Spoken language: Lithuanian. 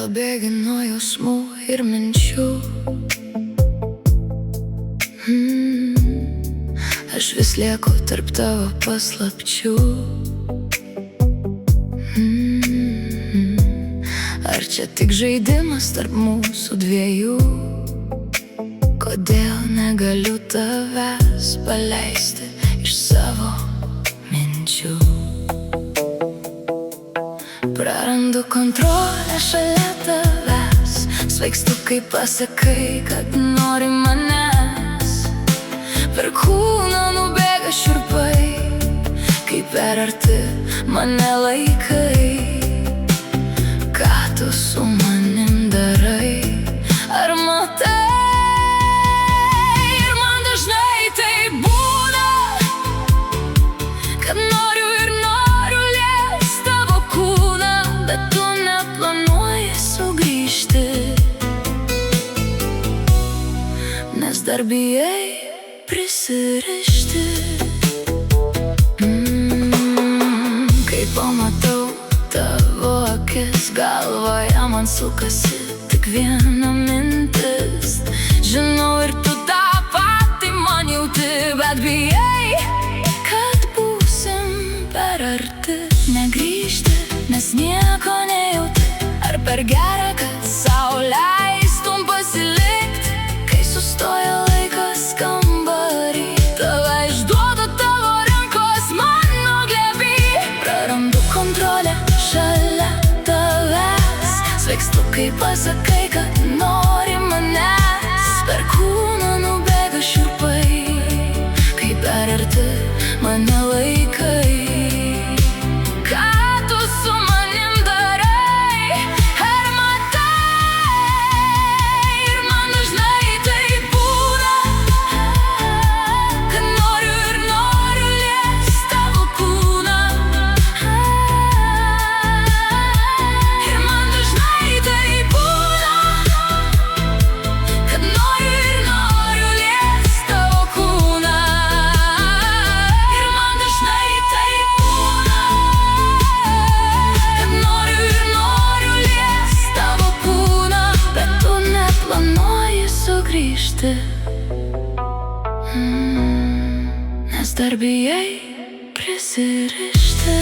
Gal bėgi nuo jausmų ir minčių. Aš vis lieku tarp tavo paslapčių. Ar čia tik žaidimas tarp mūsų dviejų? Kodėl negaliu tavęs paleisti iš savo minčių? Prarandu kontrolę šalia tavęs, svaigstu, kai pasakai, kad nori manęs. Per kūną nubėga šiurpai, kai per arti mane laikai. Ką tu su manim darai? Ar matai? Ir man dažnai tai būna, kad noriu ir noriu liest tavo kūną, bet tu neplanuoji sugrįžti, nes dar bijai prisirišti. Kai pamatau tavo akis, galvoje man sukasi tik viena mintis. Žinau, ir tu tą patį man jauti, bet bijai, kad būsim per arti. Negrįžti, nes nieko nejauti. Ar per gera, kad sau leistum pasilikt, kai sustoja laikas kambarį? Tave išduoda tavo rankos mano glėby. Prarandu kontrolę šalia tavęs, svaigstu, kai pasakai, kad nori manęs. Per kūną nubėga šiurpai, kai per arti mane laikai. Ką tu su manim darai? Ar matai? Ir man dažnai tai būna, kad noriu ir noriu liest tavo kūną. Ir man dažnai tai būna, kad noriu ir noriu liest tavo kūną. Ir man dažnai tai būna, kad noriu ir noriu liest tavo kūną, bet tu neplanuoji sugrįžti, nes dar bijai prisirišti.